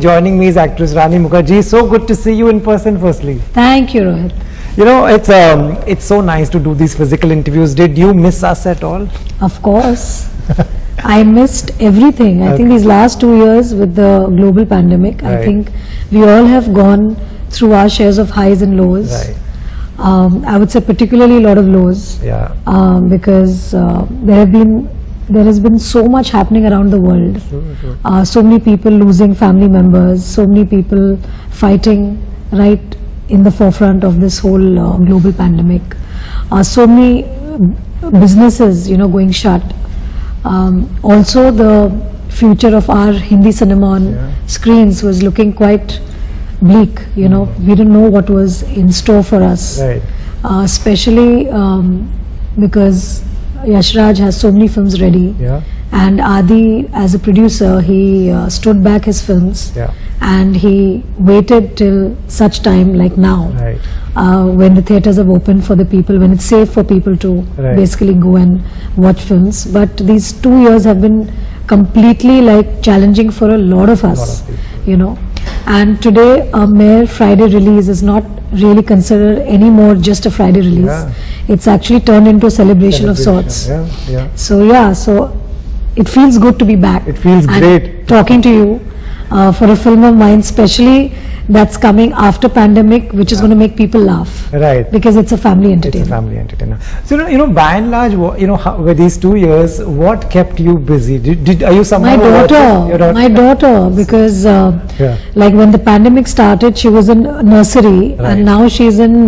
joining me is actress Rani Mukherjee. So good to see you in person, firstly. Thank you, Rohit. You know, it's so nice to do these physical interviews. Did you miss us at all? Of course. I missed everything. I think these last 2 years with the global pandemic, Right. I think we all have gone through our shares of highs and lows. Right. I would say particularly a lot of lows. Yeah. Because there has been so much happening around the world. True. So many people losing family members, so many people fighting right in the forefront of this whole global pandemic. So many businesses, going shut. Also, the future of our Hindi cinema on screens was looking quite bleak. We didn't know what was in store for us. Right. Especially because Yash Raj has so many films ready. Yeah. And Adi, as a producer, he stood back his films. Yeah. And he waited till such time like now, Right. when the theatres have opened for the people, when it's safe for people to Right. basically go and watch films. But these 2 years have been completely challenging for a lot of us, people. And today a mere Friday release is not really considered anymore just a Friday release. Yeah. It's actually turned into a celebration of sorts. Yeah. Yeah. So it feels good to be back. It feels and great. talking to you for a film of mine, especially that's coming after pandemic, which is going to make people laugh. Right. Because it's a family It's a entertainment. family entertainer. So, by and large, with these 2 years, what kept you busy? Are you someone My who watches your daughter, because like when the pandemic started, she was in nursery, Right. and now she's in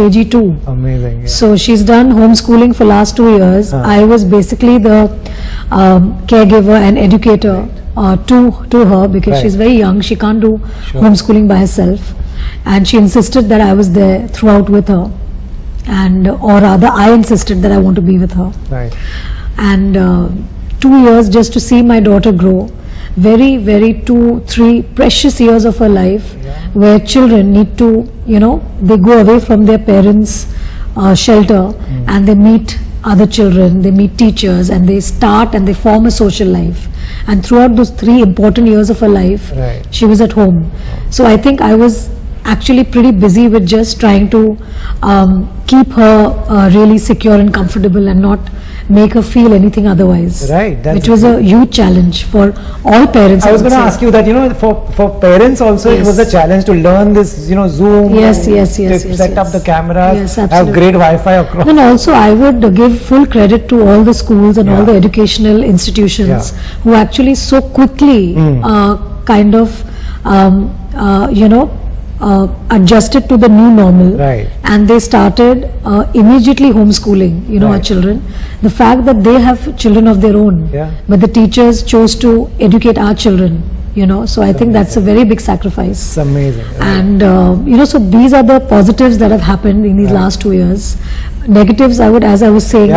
KG2. Amazing. Yeah. So she's done homeschooling for last 2 years. I was basically the caregiver and educator to her, because Right. she's very young. She can't do homeschooling by herself, and she insisted that I was there throughout with her, or rather I insisted that I want to be with her. Right. And 2 years just to see my daughter grow, very, very 2-3 precious years of her life, where children need to, they go away from their parents' shelter, and they meet other children, they meet teachers, and they start and they form a social life. And throughout those 3 important years of her life, Right. she was at home. So I think I was actually pretty busy with just trying to keep her really secure and comfortable, and not make her feel anything otherwise. Right, that's Which was a huge challenge for all parents. I was would going to say. ask you that, for parents also, it was a Yes. challenge to learn this, Zoom. Yes, and yes, yes, to yes, set up yes. the cameras, Yes, have absolutely. great Wi-Fi across. And also I would give full credit to all the schools and all the educational institutions who actually so quickly kind of adjusted to the new normal. Right. And they started immediately homeschooling our Right. children. The fact that they have children of their own, but the teachers chose to educate our children, so I think that's a very big sacrifice. It's amazing. And so these are the positives that have happened in these last 2 years. Negatives, as I was saying,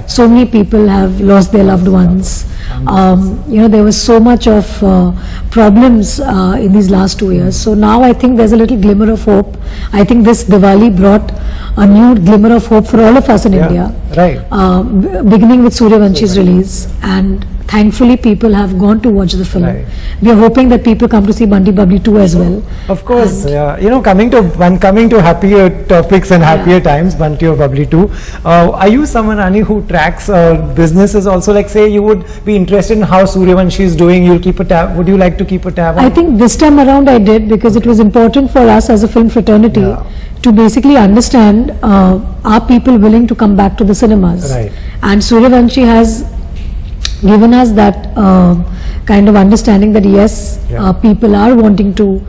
so many people have lost their loved ones. There was so much of problems in these last 2 years. So now I think there's a little glimmer of hope. I think this Diwali brought a new glimmer of hope for all of us in India. Right. Beginning with Suryavanchi's release, and thankfully people have gone to watch the film. Right. We are hoping that people come to see Bunty Bubbly 2 as well. Of course, coming to happier topics and happier times, Bunty or Bubbly 2. Are you someone, Rani, who tracks businesses also? Like, say you would be interested in how Suryavanshi is doing, you'll keep a tab. Would you like to keep a tab on? I think this time around I did, because it was important for us as a film fraternity to basically understand are people willing to come back to the cinemas. Right. And Suryavanshi has given us that kind of understanding that yes, people are wanting to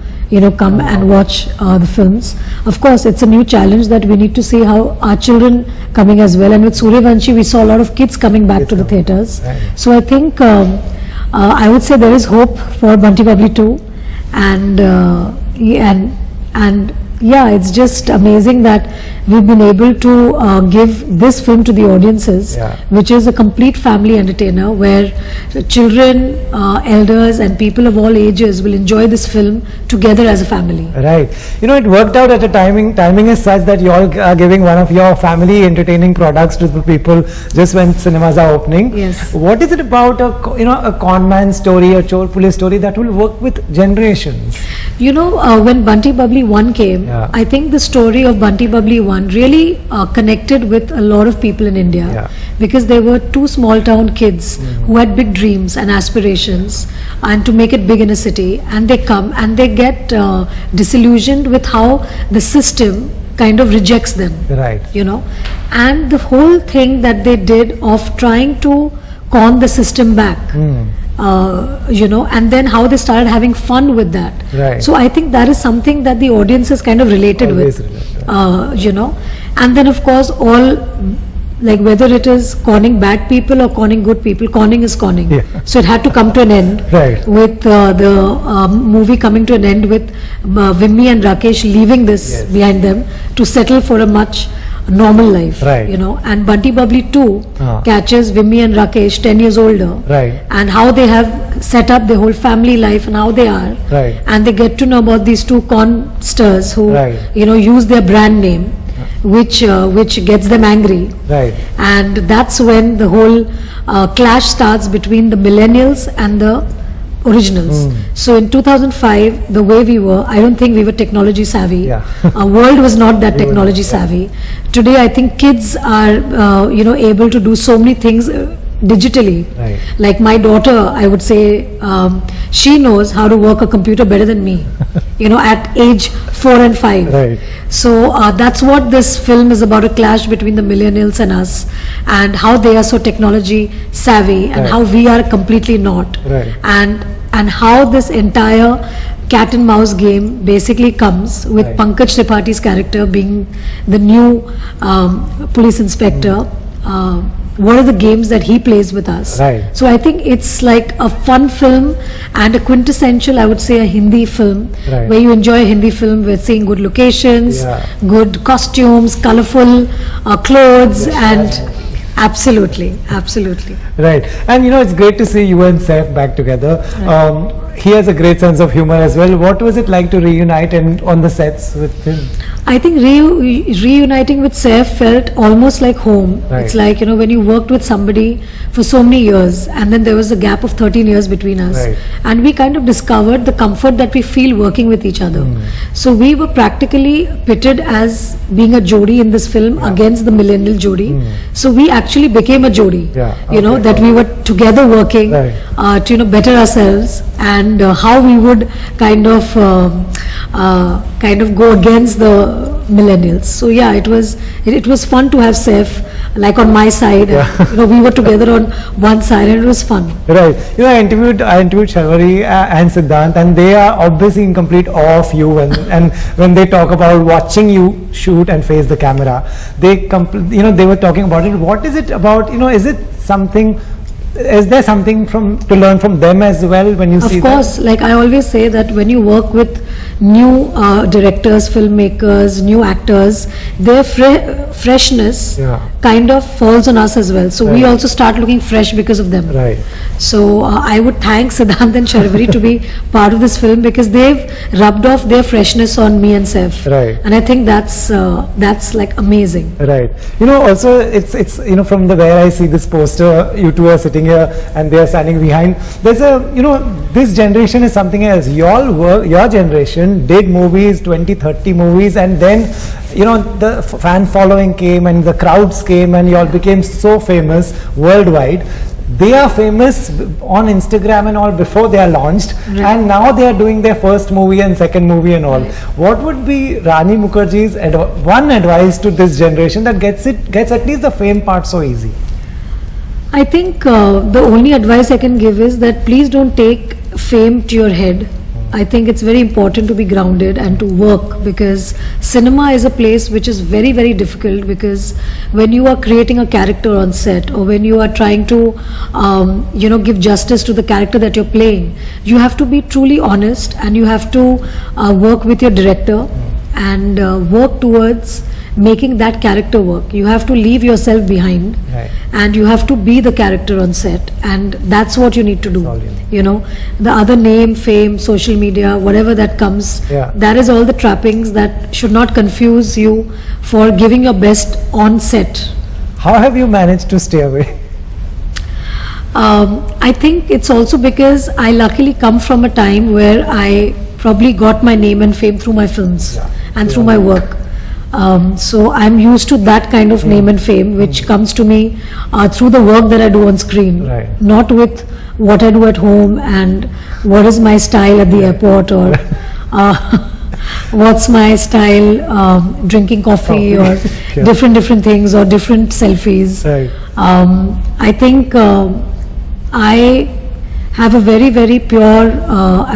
come and watch the films. Of course, it's a new challenge that we need to see how our children coming as well. And with Suryavanshi, we saw a lot of kids coming back to the theatres. Right. So I think I would say there is hope for Bunty Bubbly 2, and yeah, it's just amazing that we've been able to give this film to the audiences, Yeah. which is a complete family entertainer where the children, elders, and people of all ages will enjoy this film together as a family. Right. You know, it worked out at a timing is such that you all are giving one of your family entertaining products to the people just when cinemas are opening. Yes. What is it about a con man story, a chore police story that will work with generations? You know, when Bunty Bubbly 1 came, Yeah. I think the story of Bunty Bubbly 1 really connected with a lot of people in India, Yeah. because they were two small town kids who had big dreams and aspirations and to make it big in a city, and they come and they get disillusioned with how the system kind of rejects them, Right. you know, and the whole thing that they did of trying to con the system back, you know, and then how they started having fun with that. Right. So I think that is something that the audience is kind of related Always with, relate, you know, and then of course all, like whether it is conning bad people or conning good people, conning is conning. Yeah. So it had to come to an end, Right. with the movie coming to an end with Vimmi and Rakesh leaving this Yes. behind them to settle for a much normal life, Right. you know, and Bunty Bubbly 2 Ah. catches Vimmi and Rakesh 10 years older, Right. and how they have set up their whole family life and how they are, Right. and they get to know about these two consters who, Right. you know, use their brand name, which gets them angry, Right. and that's when the whole clash starts between the millennials and the originals. So in 2005, the way we were, I don't think we were technology savvy. Yeah. Our world was not that We were technology not, yeah. savvy. Today, I think kids are, you know, able to do so many things digitally. Right. Like my daughter, I would say, she knows how to work a computer better than me, you know, at age 4 and 5. Right. So that's what this film is about, a clash between the millennials and us, and how they are so technology savvy and Right. how we are completely not. Right. And how this entire cat and mouse game basically comes with Right. Pankaj Tripathi's character being the new police inspector. What are the games that he plays with us? Right. So I think it's like a fun film and a quintessential, I would say, a Hindi film, Right. where you enjoy a Hindi film with seeing good locations, Yeah. good costumes, colorful clothes, and absolutely. Right. And you know, it's great to see you and Saif back together. He has a great sense of humor as well. What was it like to reunite and on the sets with him? I think reuniting with Saif felt almost like home. Right. It's like, you know, when you worked with somebody for so many years, and then there was a gap of 13 years between us, Right. and we kind of discovered the comfort that we feel working with each other. So we were practically pitted as being a jodi in this film against the millennial jodi. So we actually became a jodi, Yeah, you know, okay. that we were together working Right. to, you know, better ourselves, and how we would kind of go against the millennials. So yeah, it was fun to have Saif like on my side. Yeah. And, you know, we were together on one side, and it was fun. Right. You know, I interviewed Shalvari and Siddhant, and they are obviously in complete awe of you. And when they talk about watching you shoot and face the camera, they were talking about it. What is it about? You know, is it something? Is there something to learn from them as well when you see Of course, like I always say that when you work with new directors, filmmakers, new actors, their freshness Yeah. kind of falls on us as well. So we Right. also start looking fresh because of them. that? Right. So I would thank Siddhant and Sharvari to be part of this film, because they've rubbed off their freshness on me and Saif. Right. And I think that's like amazing. Right. You know, also it's you know, from the where I see this poster, you two are sitting here and they are standing behind. There's a, you know, this generation is something else. Your generation did movies, 20, 30 movies, and then, you know, the fan following came and the crowds came and you all became so famous worldwide. They are famous on Instagram and all before they are launched, and now they are doing their first movie and second movie and all. What would be Rani Mukherjee's one advice to this generation that gets at least the fame part so easy? I think the only advice I can give is that please don't take fame to your head. I think it's very important to be grounded and to work, because cinema is a place which is very, very difficult, because when you are creating a character on set, or when you are trying to you know, give justice to the character that you're playing, you have to be truly honest, and you have to work with your director and work towards making that character work. You have to leave yourself behind, Right. and you have to be the character on set, and that's what you need to do. all you need. You know, the other name, fame, social media, whatever that comes, Yeah. that is all the trappings that should not confuse you for giving your best on set. How have you managed to stay away? I think it's also because I luckily come from a time where I probably got my name and fame through my films and through my work. So I'm used to that kind of name and fame, which comes to me through the work that I do on screen, Right. not with what I do at home and what is my style at the airport, or what's my style drinking coffee or Yeah. different things or different selfies. Right. I think I have a very pure,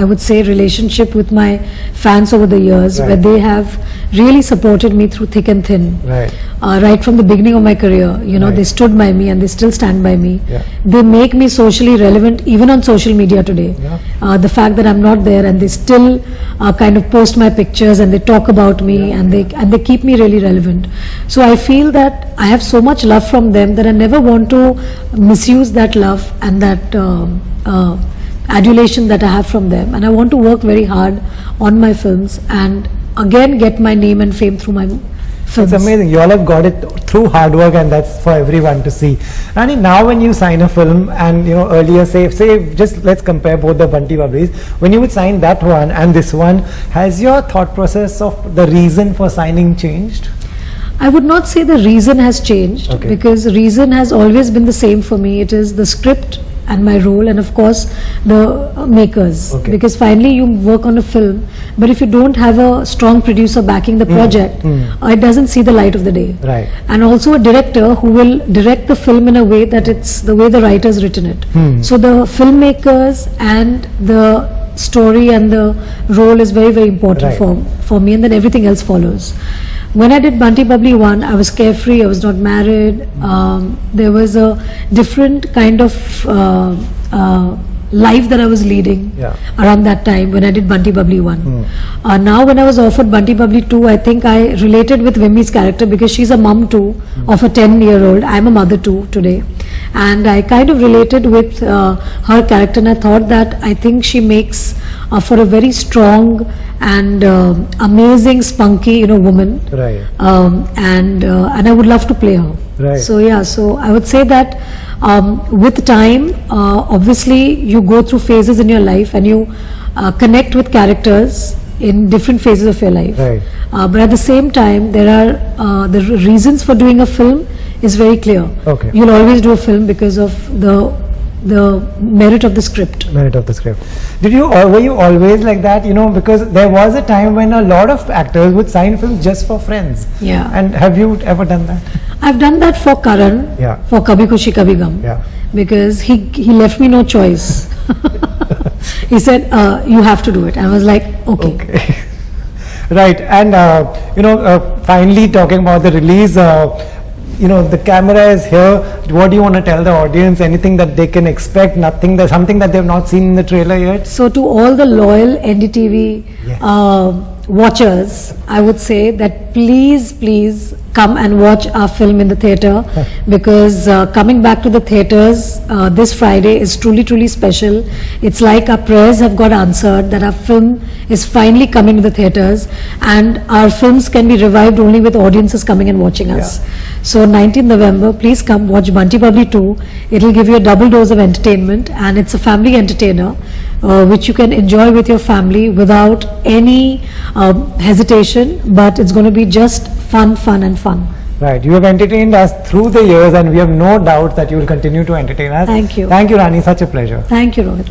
I would say, relationship with my fans over the years, Right. where they have really supported me through thick and thin. Right. Right from the beginning of my career, you know, Right. they stood by me and they still stand by me. Yeah. They make me socially relevant even on social media today. Yeah. The fact that I'm not there and they still kind of post my pictures and they talk about me, and they keep me really relevant. So I feel that I have so much love from them that I never want to misuse that love and that adulation that I have from them, and I want to work very hard on my films and again get my name and fame through my films. It's amazing. You all have got it through hard work, and that's for everyone to see. Rani, now when you sign a film, and you know earlier, say just let's compare both the Bunty Bubblies. When you would sign that one and this one, has your thought process of the reason for signing changed? I would not say the reason has changed, Okay. because reason has always been the same for me. It is the script and my role, and of course the makers. Okay. Because finally you work on a film, but if you don't have a strong producer backing the project, it doesn't see the light of the day. Right. And also a director who will direct the film in a way that it's the way the writer's written it. So the filmmakers and the story and the role is very important Right. for me, and then everything else follows. When I did Bunty Bubbly 1, I was carefree, I was not married. There was a different kind of life that I was leading Yeah. around that time when I did Bunty Bubbly 1. Now when I was offered Bunty Bubbly 2, I think I related with Vimi's character because she's a mum too of a 10-year-old. I'm a mother too today. And I kind of related with her character, and I thought that I think she makes for a very strong and amazing, spunky, woman. Right. And I would love to play her. Right. So yeah, so I would say that with time, obviously you go through phases in your life and you connect with characters in different phases of your life. Right. But at the same time, there are the reasons for doing a film is very clear. Okay. You'll always do a film because of the merit of the script. Merit of the script. Were you always like that? Because there was a time when a lot of actors would sign films just for friends. Yeah. And have you ever done that? I've done that for Karan, Yeah. for Kabhi Khushi Kabhi Gum, Yeah. because he left me no choice. He said, you have to do it. I was like, okay. Okay. Right. And finally talking about the release, the camera is here. What do you want to tell the audience? Anything that they can expect? Something that they've not seen in the trailer yet? So to all the loyal NDTV Yes. watchers, I would say that please come and watch our film in the theatre, because coming back to the theatres this Friday is truly special. It's like our prayers have got answered, that our film is finally coming to the theatres, and our films can be revived only with audiences coming and watching us. So 19th November, please come watch Bunty Bubbly 2. It'll give you a double dose of entertainment, and it's a family entertainer which you can enjoy with your family without any hesitation, but it's going to be just fun. Right. You have entertained us through the years, and we have no doubt that you will continue to entertain us. Thank you. Thank you, Rani. Such a pleasure. Thank you, Rohit.